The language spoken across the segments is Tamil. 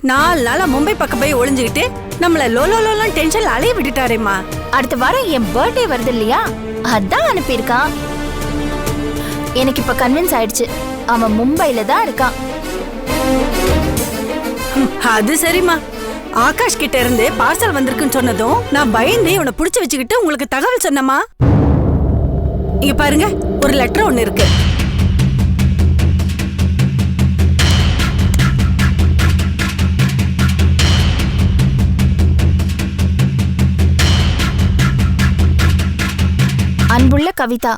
4 நாளா மும்பை பக்கம் போய் ஒளிஞ்சுக்கிட்டு நம்மள லோலோலாம் டென்ஷன்ல அலைய விட்டுட்டாரேம்மா. அடுத்த வாரம் என் பர்த்டே வருது இல்லையா, அதான் அனுப்பியிருக்கான். எனக்கு இப்ப கன்வின்ஸ் ஆயிடுச்சு, அவன் மும்பைல தான் இருக்கான். அது சரிம்மா. ஆகாஷ் கிட்ட இருந்து பார்சல் வந்திருக்குன்னு சொன்னதும் நான் பயந்து இவனை புடிச்சு வச்சுக்கிட்டு உங்களுக்கு தகவல் சொன்னமா. இங்க பாருங்க, ஒரு லெட்டர் ஒண்ணு இருக்கு. அன்புள்ள கவிதா,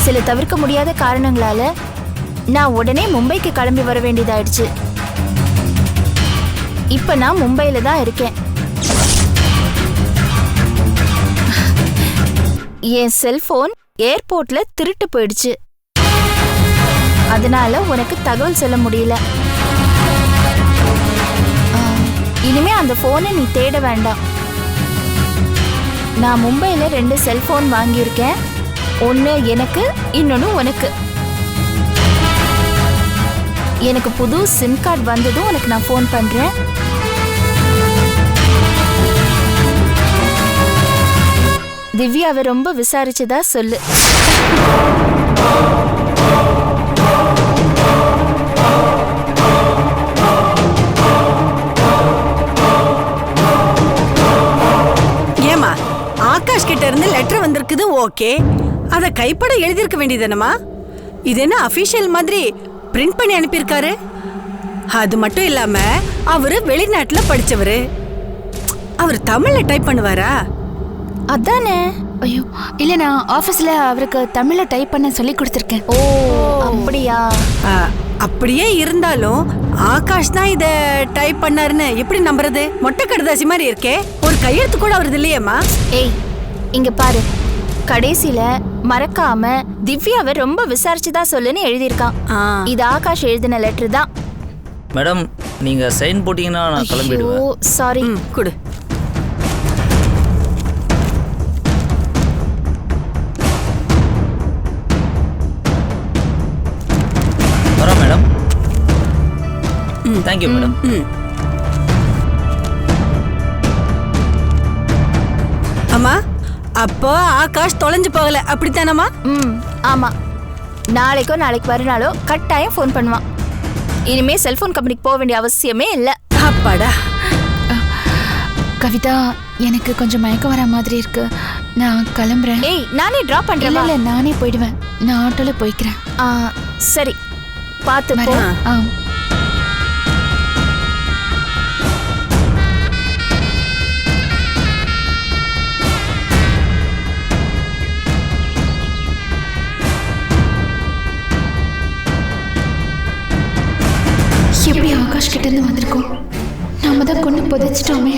சில தவிர்க்க முடியாத காரணங்களால நான் உடனே மும்பைக்கு கிளம்பி வர வேண்டியதாயிடுச்சு. இப்ப நான் மும்பையில தான் இருக்கேன். என் செல்போன் ஏர்போர்ட்ல திருட்டு போயிடுச்சு. அதனால உனக்கு தகவல் சொல்ல முடியல. இனிமே அந்த போனை நீ தேட வேண்டாம். நான் மும்பையில 2 செல்போன் வாங்கியிருக்கேன். ஒன்னு எனக்கு, இன்னொன்னு உனக்கு. எனக்கு புது சிம் கார்டு வந்ததும் உனக்கு நான் ஃபோன் பண்றேன். திவ்யாவை ரொம்ப விசாரிச்சதா சொல்லு. ஏமா, ஆகாஷ் கிட்ட இருந்து லெட்டர் வந்திருக்குது, ஓகே. அத கைப்பட எழுதிருக்க வேண்டியதுனமா. இது என்ன அபிஷியல் மாதிரி பிரிண்ட் பண்ணி அனுப்பியிருக்காரு? அது மட்டும் இல்லாம அவரு வெளிநாட்டுல படிச்சவரு. அவர் தமிழ்ல டைப் பண்ணுவாரா? அதானே. ஐயோ இல்ல, நான் ஆபீஸ்ல அவருக்கு தமிழ்ல டைப் பண்ண சொல்லி கொடுத்துருக்கேன். ஓ அப்படியா? அப்படியே இருந்தாலும் ஆகாஷ் தான் இத டைப் பண்ணாருன்னு எப்படி நம்புறது? மொட்டை கடுதாசி மாதிரி இருக்கே, ஒரு கையெழுத்து கூட அவரது இல்லையேம்மா. ஏய் இங்க பாரு, கடைசியில மறக்காம திவ்யாவை ரொம்ப விசாரிச்சுதா சொல்லுன்னு எழுதியிருக்கான். இது ஆகாஷ் எழுதின லெட்டர் தான். மேடம், நீங்க சைன் போட்டீங்கன்னா நான் கிளம்பிடுவேன். ஓ சாரி. குடு. வரேன் மேடம். Thank you madam. அம்மா, அப்போ ஆகாஷ் தொலைஞ்சு போகல, அப்படித்தானம்மா? ஆமா. நாளைக்கு மறுநாளோ கட்டாயம் ஃபோன் பண்ணுவான். இனிமே செல்போன் கம்பெனிக்கு போக வேண்டிய அவசியமே இல்ல. அப்பாடா. கவிதா, எனக்கு கொஞ்சம் மயக்கம் வர மாதிரி இருக்கு, நான் கிளம்புறேன். ஏய் நானே டிராப் பண்றேன். இல்ல நானே போயிடுவேன், நான் ஆட்டோல போய்க்கிறேன். சரி பாத்து போ. எப்படி ஆகாஷ் கிட்ட இருந்து வந்திருக்கோம்? நாம தான் கொண்டு புதைச்சிட்டோமே.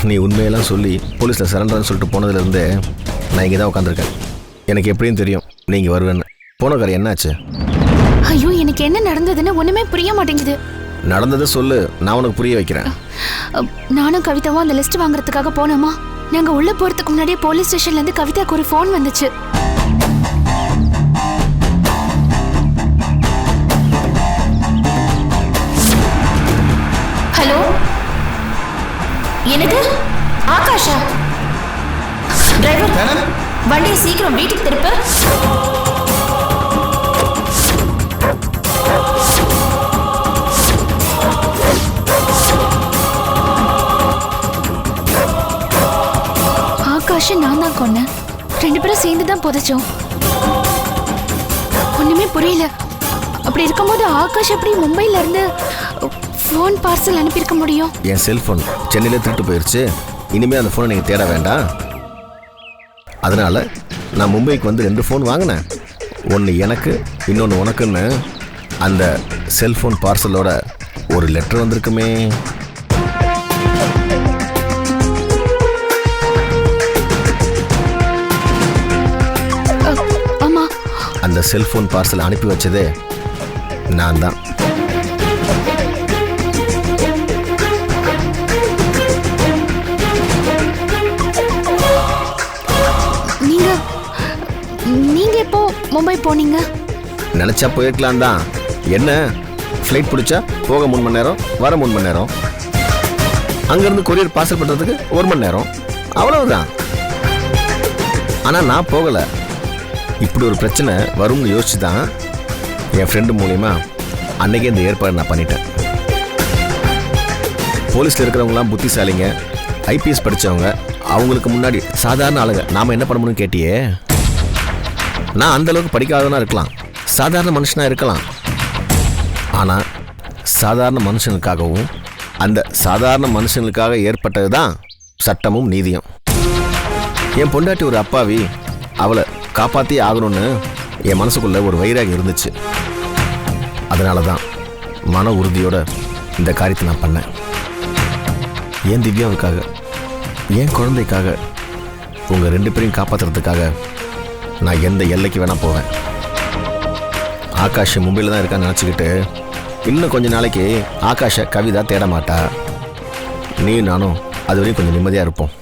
நீ உண்மையெல்லாம் சொல்லி போலீஸில் சரண்டர்னு சொல்லிட்டு போனதுலேருந்தே நான் இங்கே தான் உட்காந்துருக்கேன். எனக்கு எப்படியும் தெரியும் நீங்கள் வருவேன்னு. போன காரியம் என்னாச்சு? ஐயோ, எனக்கு என்ன நடந்ததுன்னு ஒன்றுமே புரிய மாட்டேங்குது. நடந்ததை சொல்லு, நான் உனக்கு புரிய வைக்கிறேன். நானும் கவிதாவும் அந்த லிஸ்ட் வாங்குறதுக்காக போனோமா, நாங்கள் உள்ளே போகிறதுக்கு முன்னாடியே போலீஸ் ஸ்டேஷன்லேருந்து கவிதாவுக்கு ஒரு ஃபோன் வந்துச்சு. ஹலோ, என்னது? ஆகாஷா? டிரைவர், வண்டியை சீக்கிரம் வீட்டுக்கு திருப்ப. ஆகாஷை நான் தான் கொன்னேன். 2 பேரும் சேர்ந்து தான் புதைச்சோம். ஒண்ணுமே புரியல. அப்படி இருக்கும்போது ஆகாஷ் எப்படி மும்பைல இருந்து ஃபோன் பார்சல் அனுப்பியிருக்க முடியும்? என் செல்போன் சென்னையில திருட்டு போயிருச்சு. இனிமே அந்த ஃபோனை நீங்க தேட வேண்டாம். அதனால் நான் மும்பைக்கு வந்து 2 ஃபோன் வாங்கினேன். ஒன்று எனக்கு, இன்னொன்று உனக்குன்னு அந்த செல்ஃபோன் பார்சலோட ஒரு லெட்டர் வந்திருக்குமே. ஆமா, அந்த செல்ஃபோன் பார்சல் அனுப்பி வச்சதே நான் தான். நீங்க எப்போ மும்பை போனீங்க? நினச்சா போயிருக்கலாம் தான். என்ன, ஃப்ளைட் பிடிச்சா போக 3 மணி நேரம், வர 3 மணி நேரம், அங்கேருந்து கொரியர் பார்சல் பண்ணுறதுக்கு 1 மணி நேரம், அவ்வளவுதான். ஆனால் நான் போகலை. இப்படி ஒரு பிரச்சனை வரும்னு யோசிச்சு தான் என் ஃப்ரெண்டு மூலிமா அன்னைக்கே இந்த ஏற்பாடு நான் பண்ணிட்டேன். போலீஸில் இருக்கிறவங்களாம் புத்திசாலிங்க, ஐபிஎஸ் படித்தவங்க, அவங்களுக்கு முன்னாடி சாதாரண ஆளுங்க. நாம் என்ன பண்ணணும்னு கேட்டியே, நான் அந்தளவுக்கு படிக்காதவனா இருக்கலாம், சாதாரண மனுஷனாக இருக்கலாம். ஆனால் சாதாரண மனுஷனுக்காகவும் அந்த சாதாரண மனுஷனுக்காக ஏற்பட்டது தான் சட்டமும் நீதியும். என் பொண்டாட்டி ஒரு அப்பாவி, அவளை காப்பாற்றியே ஆகணும்னு என் மனசுக்குள்ளே ஒரு வைராகம் இருந்துச்சு. அதனால தான் மன உறுதியோட இந்த காரியத்தை நான் பண்ணேன். என் திவ்யாவுக்காக, என் குழந்தைக்காக, உங்கள் 2 பேரையும் காப்பாற்றுறதுக்காக நான் எந்த எல்லைக்கு வேணால் போவேன். ஆகாஷ் மும்பையில் தான் இருக்கான்னு நினச்சிக்கிட்டு இன்னும் கொஞ்ச நாளைக்கு ஆகாஷை கவிதா தேட மாட்டா. நீ நானும் அது வரையும் கொஞ்சம் நிம்மதியாக இருப்போம்.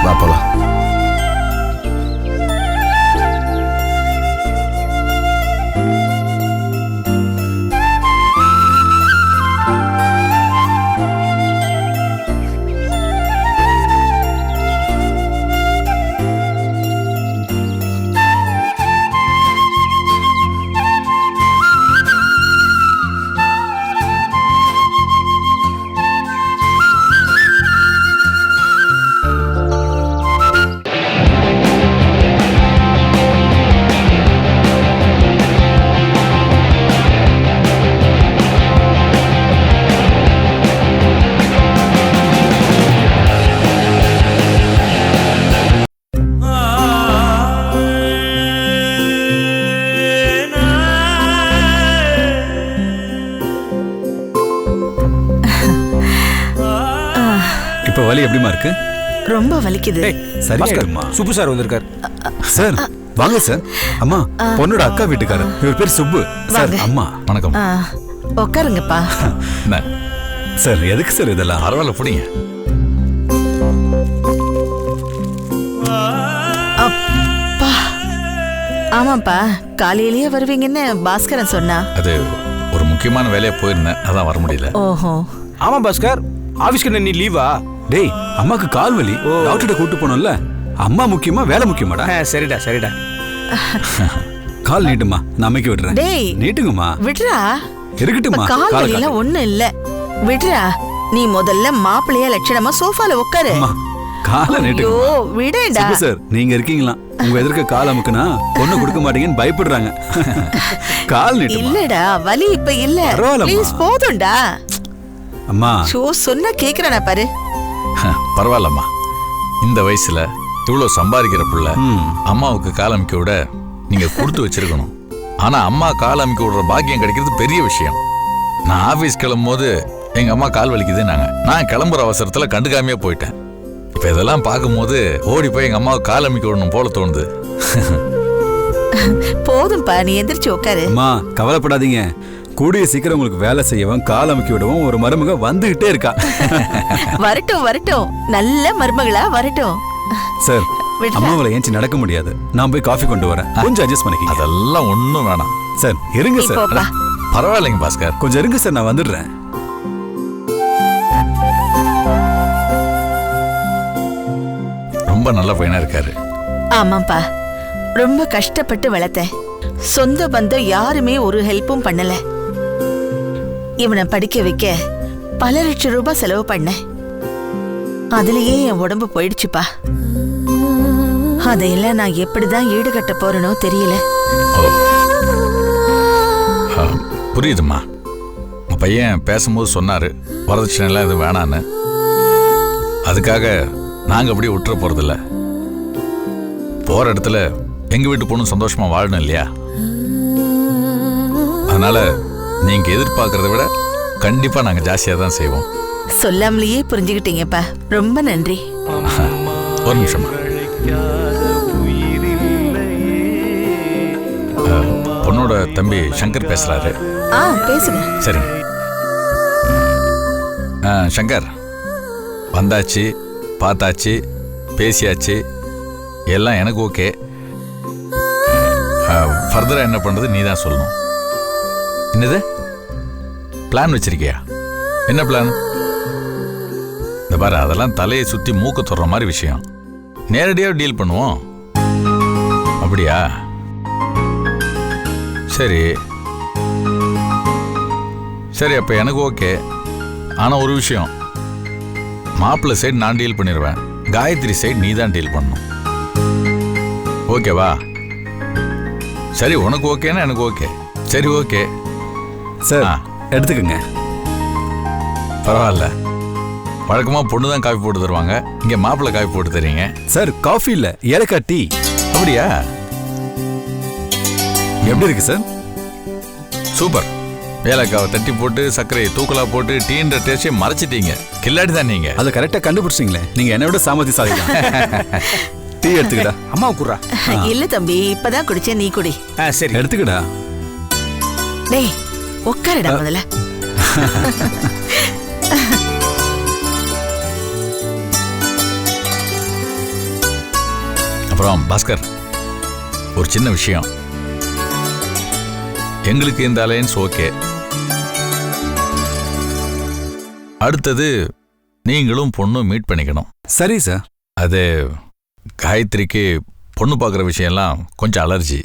வா போலாம். இப்ப வலி எப்படிமா இருக்கு? ரொம்ப வலிக்குது. சரியாயிடுமா? சுப்பு சார் வந்திருக்காரு. சார் வாங்க சார். அம்மா, பொண்ணோட அக்கா வீட்டுக்காரர். இவர் பேர் சுப்பு சார். அம்மா வணக்கம். உட்காருங்கப்பா. சார் எதுக்கு சார் இதெல்லாம்? பரவாயில்ல, புடிங்க. ஆமாப்பா, காலையிலேயே வருவீங்கன்னு பாஸ்கரன் சொன்னா. அது ஒரு முக்கியமான வேலையா போயிருந்தேன், அதான் வர முடியல. ஓஹோ. ஆமா பாஸ்கர், ஆபீஸ்க்கு நீ லீவா? டேய், அம்மாக்கு கால் வலி, டாக்டர்கிட்ட கூட்டு போனோம்ல. அம்மா முக்கியமா வேலை முக்கியமாடா? சரிடா சரிடா. கால் நீட்டுமா, நான் அமைக்க விடுறேன். டேய் நீட்டுங்கம்மா. விடுறா. இருக்கட்டுமா, கால் வலியில ஒண்ணும் இல்ல, விடுறா. நீ முதல்ல மாப்பிள்ளைய லட்சணமா சோஃபால உட்காரு. காலை நீட்டுங்க. ஐயோ விடேடா. சுப்பு சார், நீங்க இருக்கீங்களா? உங்க எதிர்க்க கால் அமுக்குனா பொண்ணு கொடுக்க மாட்டீங்கன்னு பயப்படுறாங்க. கால் நீட்டுமா. இல்லடா, வலி இப்ப இல்ல. ப்ளீஸ் போதும்டா. அம்மா சொன்னா கேக்குறானா பாரு. பரவாயில்லம்மா, இந்த வயசுல இவ்வளவு சம்பாதிக்கிற புள்ள அம்மாவுக்கு கால் அமைக்க விட நீங்க கொடுத்து வச்சிருக்கணும். ஆனா அம்மா கால் அமைக்க விடுற பாக்கியம் கிடைக்கிறது பெரிய விஷயம். நான் ஆபீஸ் கிளம்பும் போது எங்க அம்மா கால் வலிக்குதுன்னாங்க. நான் கிளம்புற அவசரத்துல கண்டுக்காமையே போயிட்டேன். இப்ப இதெல்லாம் பார்க்கும்போது ஓடி போய் எங்க அம்மாவுக்கு கால் அமைக்க விடணும் போல தோணுது. போதும்பா, நீ எந்திரிச்சு உட்காரு. அம்மா கவலைப்படாதீங்க, கூடிய சீக்கிரம் உங்களுக்கு வேலை செய்யவும் கால் அமைக்க விடவும் ஒரு மருமக வந்துகிட்டே இருக்கா. வரட்டும் வரட்டும், நல்ல மருமகளா வரட்டும். சார், அம்மாவால ஏஞ்சி நடக்க முடியாது, நான் போய் காஃபி கொண்டு வரேன், கொஞ்சம் அட்ஜஸ்ட் பண்ணிக்க. அதெல்லாம் ஒண்ணும் வேணாம் சார். இருங்க சார். பரவாயில்லைங்க பாஸ்கர், கொஞ்சம் இருங்க சார், நான் வந்துடுறேன். ரொம்ப நல்ல பையனா இருக்காரு. ஆமாப்பா, ரொம்ப கஷ்டப்பட்டு வளர்த்தேன். சொந்த பந்தம் யாருமே ஒரு ஹெல்ப்பும் பண்ணல. இவனை படிக்க வைக்க பல லட்சம் ரூபாய் செலவு பண்ணேன். அதுலயே என் உடம்பு போயிடுச்சுப்பா. அதையெல்லாம் நான் எப்படிதான் ஈடுகட்ட போறேனோ தெரியல. புரியுதுமா, உங்க பையன் பேசும்போது சொன்னாரு வரதட்சணை எல்லாம் எதுவும் வேணான்னு. அதுக்காக நாங்க அப்படியே விட்டுற போறதில்ல. போற இடத்துல எங்க வீட்டு பொண்ணு சந்தோஷமா வாழணும் இல்லையா? அதனால நீங்க எதிர்பார்க்கறத விட கண்டிப்பா நாங்க ஜாஸ்தியா தான் செய்வோம். சொல்லாமலேயே புரிஞ்சுக்கிட்டீங்கப்பா, ரொம்ப நன்றி. ஒரு நிமிஷம். பொண்ணோட தம்பி சங்கர் பேசுறாரு. பேசுங்க. சரி. சங்கர், வந்தாச்சு, பார்த்தாச்சு, பேசியாச்சு, எல்லாம் எனக்கு ஓகே. ஃபர்தரா என்ன பண்றது நீ தான் சொல்லணும். என்னது பிளான் வச்சிருக்கியா? என்ன பிளான்? இந்த பாரு, அதெல்லாம் தலையை சுத்தி மூக்க தொடுற மாதிரி விஷயம். நேரடியாக டீல் பண்ணுவோம். அப்படியா? சரி சரி, அப்ப எனக்கு ஓகே. ஆனா ஒரு விஷயம், மாப்பிள்ளை சைடு நான் டீல் பண்ணிடுவேன், காயத்ரி சைடு நீ தான் டீல் பண்ணணும். ஓகேவா? சரி, உனக்கு ஓகேன்னா எனக்கு ஓகே. சரி, ஓகே சார். எடுத்துக்கங்க. பரவாயில்ல. வழக்கமா பொண்ணு தான் காஃபி போட்டு தருவாங்க, இங்க மாப்பிள்ளை காஃபி போட்டு தரீங்க. சார், காஃபி இல்ல, ஏலக்காய் டீ. அப்படியா? எப்படி இருக்கு சார்? சூப்பர். ஏலக்காவை தட்டி போட்டு சர்க்கரையை தூக்கலா போட்டு டீன்ற டேஸ்டே மறைச்சிட்டீங்க. கில்லாடி தான் நீங்க. அதை கரெக்டா கண்டுபிடிச்சிங்களே. நீங்க என்ன விட சாமர்த்தி சாதிக்கலாம். டீ எடுத்துக்கடா. அம்மா குடுறா. இல்ல தம்பி, இப்பதான் குடிச்சேன், நீ குடி. சரி, எடுத்துக்கடா. டேய், உட்காருடா முதல்ல. அப்புறம் பாஸ்கர், ஒரு சின்ன விஷயம். எங்களுக்கு இந்த அலையன்ஸ் ஓகே. அடுத்தது நீங்களும் பொண்ணும் மீட் பண்ணிக்கணும். சரி சார். அது காயத்ரிக்கு பொண்ணு பார்க்குற விஷயம்லாம் கொஞ்சம் அலர்ஜி.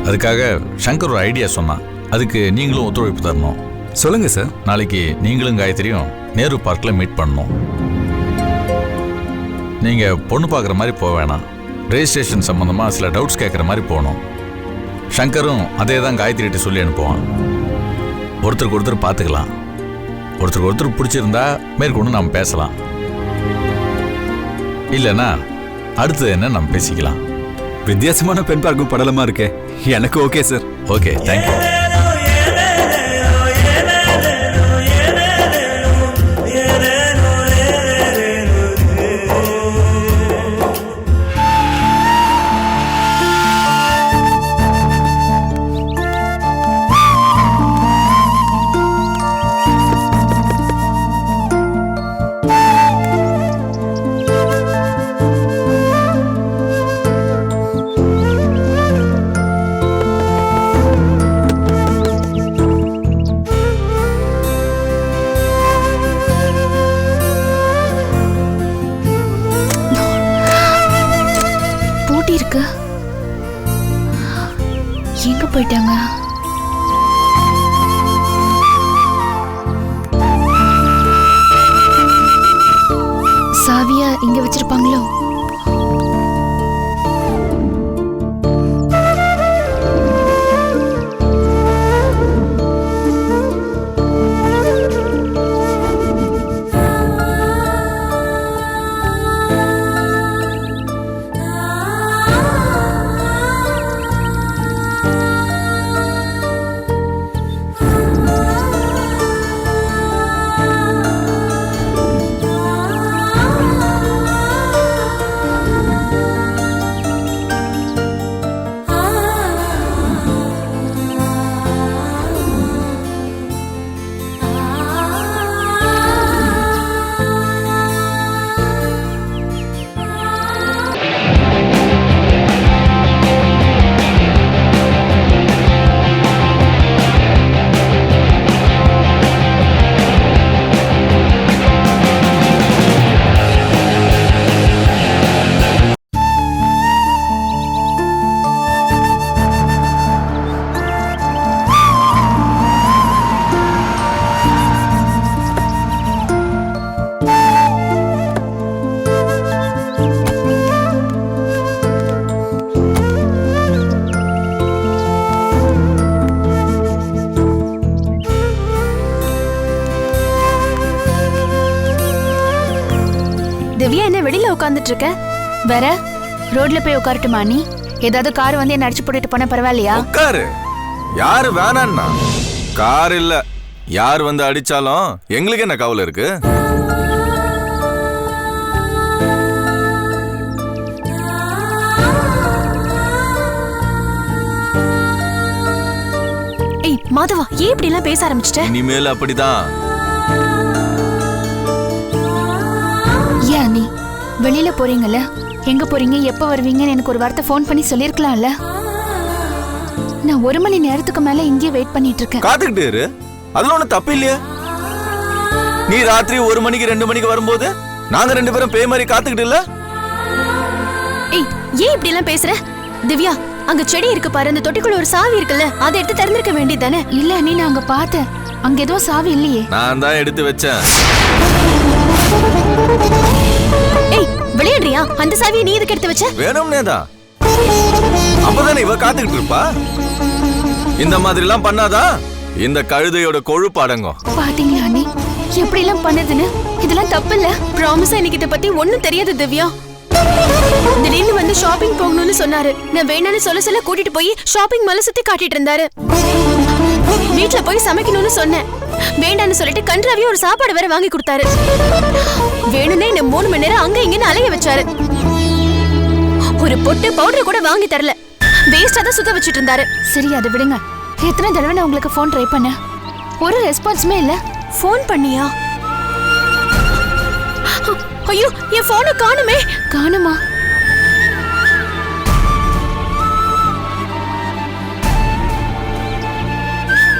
அதுக்காக சங்கர் ஒரு ஐடியா சொன்னான். அதுக்கு நீங்களும் ஒத்துழைப்பு தரணும். சொல்லுங்க சார். நாளைக்கு நீங்களும் காயத்ரியும் நேரு பார்க்கில் மீட் பண்ணணும். நீங்கள் பொண்ணு பார்க்குற மாதிரி போக வேணாம், ரெஜிஸ்ட்ரேஷன் சம்மந்தமாக சில டவுட்ஸ் கேட்குற மாதிரி போகணும். சங்கரும் அதே தான் காயத்ரிகிட்ட சொல்லி அனுப்புவான். ஒருத்தருக்கு ஒருத்தர் பார்த்துக்கலாம். ஒருத்தருக்கு ஒருத்தர் பிடிச்சிருந்தா மேற்கொண்டு நாம் பேசலாம். இல்லைன்னா அடுத்தது என்ன நம்ம பேசிக்கலாம். வித்தியாசமான பெண் பார்க்கும் படலமா இருக்கே. எனக்கு ஓகே சார். Okay, thank you. எங்க போயிட்டாங்க? சாவியா இங்க வச்சிருப்பாங்களோ? திவ்யா என்ன வெளியில உட்கார்ந்துட்டு இருக்க? வேற ரோட்ல போய் உட்காரட்டுமா நீ? ஏதாவது கார் வந்து என்ன அடிச்சு போட்டுட்டு போனா பரவாயில்லையா? உட்காரு. யாரு வேணான்னா? கார் இல்ல, யார் வந்து அடிச்சாலும் எங்களுக்கு என்ன கவலை இருக்கு? ஏய் மாதவா, ஏன் இப்படி எல்லாம் பேச ஆரம்பிச்சிட்ட? இனிமேல் அப்படிதான். ஏன் நீ வெளியில போறீங்கல்ல, எங்க போறீங்க, எப்ப வருவீங்கன்னு எனக்கு ஒரு வார்த்தை ஃபோன் பண்ணி சொல்லிருக்கலாம்ல. நான் 1 மணி நேரத்துக்கு மேல இங்கே வெயிட் பண்ணிட்டு இருக்கேன். காத்துக்கிட்டு இரு, அதுல ஒண்ணு தப்பு இல்லையா? நீ ராத்திரி 1 மணிக்கு 2 மணிக்கு வரும்போது நாங்க 2 பேரும் பேய் மாதிரி காத்துக்கிட்டு இல்ல? ஏய் ஏன் இப்படி எல்லாம் பேசுற? திவ்யா, அங்க செடி இருக்கு பாரு, அந்த தொட்டிக்குள்ள ஒரு சாவி இருக்குல்ல, அதை எடுத்து திறந்திருக்க வேண்டியதானே? இல்ல நீ நான் அங்க பார்த்தேன், அங்க எதுவும் சாவி இல்லையே. நான் தான் எடுத்து வச்சேன். ஏய் விளையாடுறியா? அந்த சாவியை நீ எதுக்கு எடுத்து வச்ச? வேணும்னே தான். அப்பதானே இவ காத்துக்கிட்டு இருப்பா. இந்த மாதிரி எல்லாம் பண்ணாதான் இந்த கழுதையோட கொழுப்பு அடங்கும். பாத்தீங்களா நீ எப்படி எல்லாம் பண்ணதுன்னு? இதெல்லாம் தப்பு இல்ல. ப்ராமிஸா எனக்கு இத பத்தி ஒண்ணும் தெரியாது திவ்யா. திடீர்னு வந்து ஷாப்பிங் போகணும்னு சொன்னாரு. நான் வேணான்னு சொல்ல கூட்டிட்டு போய் ஷாப்பிங் மால சுத்தி காட்டிட்டு இருந்தாரு. வீட்ல போய் சமைக்கணும்னு சொன்னேன், வேண்டான்னு சொல்லிட்டு கன்றாவிய ஒரு சாப்பாடு வேற வாங்கி கொடுத்தாரு. வேணும்னே என்ன 3 மணி நேரம் அங்க இங்கன்னு அலைய வச்சாரு. ஒரு பொட்டு பவுடர் கூட வாங்கி தரல, வேஸ்டா தான் சுத்த வச்சிட்டு இருந்தாரு. சரி அதை விடுங்க. எத்தனை தடவை நான் உங்களுக்கு ஃபோன் ட்ரை பண்ணேன், ஒரு ரெஸ்பான்ஸுமே இல்ல. ஃபோன் பண்ணியா? ஐயோ என் போனை காணுமே. காணுமா?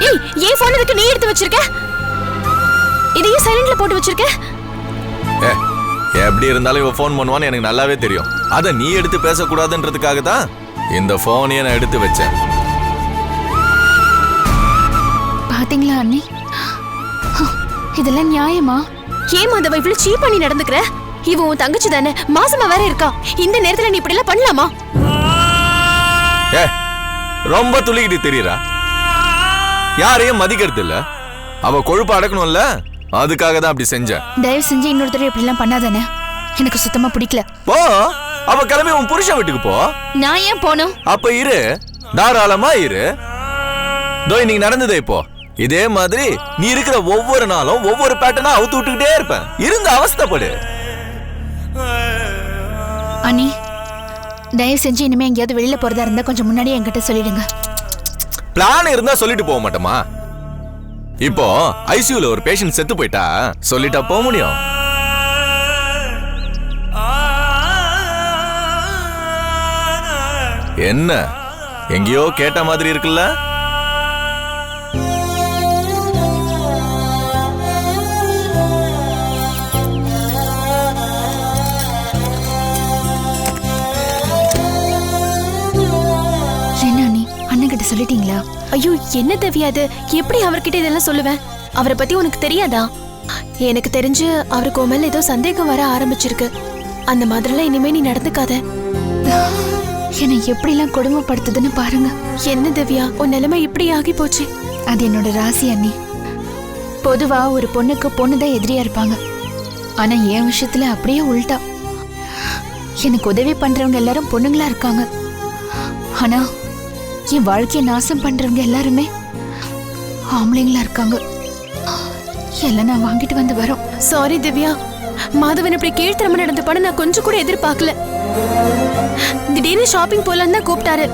ஏய் ஏன் போன் எதுக்கு நீ எடுத்து வச்சிருக்க? இதையே சைலண்ட்ல போட்டு வச்சிருக்க? எப்படி இருந்தாலும் இவ ஃபோன் பண்ணுவான்னு எனக்கு நல்லாவே தெரியும். அத நீ எடுத்து பேசக்கூடாதுன்றதுக்காக தான் இந்த போனையே நான் எடுத்து வச்சேன். பாத்தீங்களா அண்ணி, இதெல்லாம் நியாயமா? ஏன் மாதவ இவ்வளவு சீப் பண்ணி நடந்துக்கிற? இவ உன் தங்கச்சி தானே, மாசமா வேற இருக்கா. இந்த நேரத்துல நீ இப்படி எல்லாம் பண்ணலாமா? ரொம்ப துளிக்கிட்டு தெரியறா. யாரையும் மதிக்கிறது இல்ல. அவ கொழுப்பு அடக்கணும்ல, அதுக்காக தான் அப்படி செஞ்சேன். தயவு செஞ்சு இன்னொரு தடவை இப்படி எல்லாம் பண்ணாதானே, எனக்கு சுத்தமா பிடிக்கல. போ, அவ கிளம்பி உன் புருஷன் வீட்டுக்கு போ. நான் ஏன் போனோம்? அப்ப இரு, தாராளமா இரு. தோய் நீங்க நடந்ததே இப்போ இதே மாதிரி நீ இருக்கிற ஒவ்வொரு நாளும் ஒவ்வொரு பேட்டர்னா அவுத்து விட்டுக்கிட்டே இருப்பேன். இருந்து அவஸ்தைப்படு. அண்ணி தயவு செஞ்சு இனிமே எங்கேயாவது வெளியில போறதா இருந்தா கொஞ்சம் முன்னாடியே என்கிட்ட சொல்லிடுங்க. பிளான் இருந்தா சொல்லிட்டு போக மாட்டோமா? இப்போ ஐசியூல ஒரு பேஷண்ட் செத்து போயிட்டா சொல்லிட்டா போக முடியும்? என்ன எங்கேயோ கேட்ட மாதிரி இருக்குல்ல? சொல்லிட்டீங்களா? ஐயோ என்ன தேவையாது, எப்படி அவர்கிட்ட இதெல்லாம் சொல்லுவேன்? அவரை பத்தி உனக்கு தெரியாதா? எனக்கு தெரிஞ்சு அவருக்கு உன் மேல ஏதோ சந்தேகம் வர ஆரம்பிச்சிருக்கு. அந்த மாதிரிலாம் இனிமே நீ நடந்துக்காத. என்னை எப்படி எல்லாம் கொடுமைப்படுத்துதுன்னு பாருங்க. என்ன திவ்யா, உன் நிலைமை இப்படி ஆகி போச்சு. அது என்னோட ராசி அண்ணி. பொதுவா ஒரு பொண்ணுக்கு பொண்ணுதான் எதிரியா இருப்பாங்க, ஆனா என் விஷயத்துல அப்படியே உள்டா. எனக்கு உதவி பண்றவங்க எல்லாரும் பொண்ணுங்களா இருக்காங்க, ஆனா என் வாழ்க்கையை நாசம் பண்றவங்க எல்லாருமே ஆம்பளைங்களா இருக்காங்க. எல்லாம் நான் வாங்கிட்டு வந்து வரோம். சாரி திவ்யா, மாதவன் இப்படி கீழ்த்தரமா நடந்துப்பான்னு நான் கொஞ்சம் கூட எதிர்பார்க்கல. திடீர்னு ஷாப்பிங் போலான்னு தான் கூப்பிட்டாரு.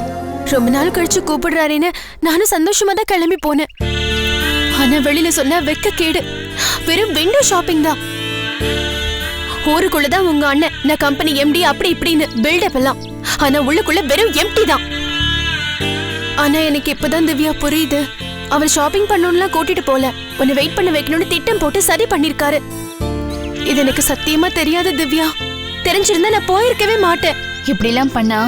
ரொம்ப நாள் கழிச்சு கூப்பிடுறாருன்னு நானும் சந்தோஷமா தான் கிளம்பி போனேன். ஆனா வெளியில சொன்ன வெக்க கேடு, வெறும் விண்டோ ஷாப்பிங் தான். ஊருக்குள்ளதான் உங்க அண்ணன் நான் கம்பெனி எம்டி அப்படி இப்படின்னு பில்டப் எல்லாம், ஆனா உள்ளுக்குள்ள வெறும் எம்டி தான். ஆனா எனக்கு இப்பதான் திவ்யா புரியுது, அவர் ஷாப்பிங் பண்ணணும்லாம் கூட்டிட்டு போல, உன்னை வெயிட் பண்ண வைக்கணும்னு திட்டம் போட்டு சரி பண்ணிருக்காரு. இது எனக்கு சத்தியமா தெரியாது திவ்யா. தெரிஞ்சிருந்தா நான் போயிருக்கவே மாட்டேன். இப்படி எல்லாம் பண்ணா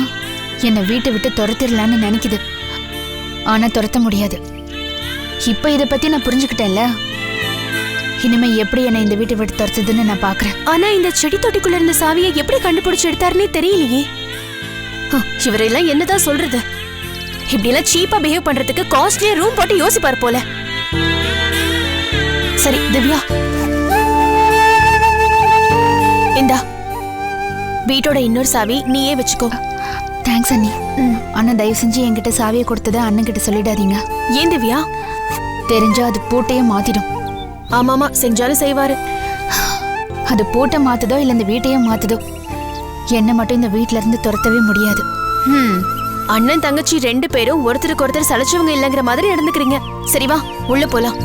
என்னை வீட்டை விட்டு துரத்திடலான்னு நினைக்குது, ஆனா துரத்த முடியாது. இப்ப இத பத்தி நான் புரிஞ்சுக்கிட்டேன்ல, இனிமே எப்படி என்னை இந்த வீட்டை விட்டு துரத்துதுன்னு நான் பாக்குறேன். ஆனா இந்த செடி தொட்டிக்குள்ள இருந்த சாவியை எப்படி கண்டுபிடிச்சு எடுத்தாருன்னே தெரியலையே. இவரெல்லாம் என்னதான் சொல்றது? இப்படி எல்லாம் சீப்பா பிஹேவ் பண்றதுக்கு காஸ்ட்லியா ரூம் போட்டு யோசிப்பார் போல. சரி திவ்யா, இந்தா வீட்டோட இன்னொரு சாவி நீயே வச்சுக்கோ. தேங்க்ஸ் அண்ணி. அண்ணன் தயவு செஞ்சு என்கிட்ட சாவியை கொடுத்ததை அண்ணன் கிட்ட சொல்லிடாதீங்க. ஏன் திவ்யா? தெரிஞ்சா அது பூட்டையே மாத்திடும். ஆமாமா, செஞ்சாலும் செய்வாரு. அது பூட்டை மாத்துதோ இல்ல இந்த வீட்டையே மாத்துதோ, என்ன மட்டும் இந்த வீட்ல இருந்து துரத்தவே முடியாது. அண்ணன் தங்கச்சி 2 பேரும் ஒருத்தருக்கு ஒருத்தர் சளைச்சவங்க இல்லைங்கிற மாதிரி நடந்துக்கிறீங்க. சரி வா, உள்ள போலாம்.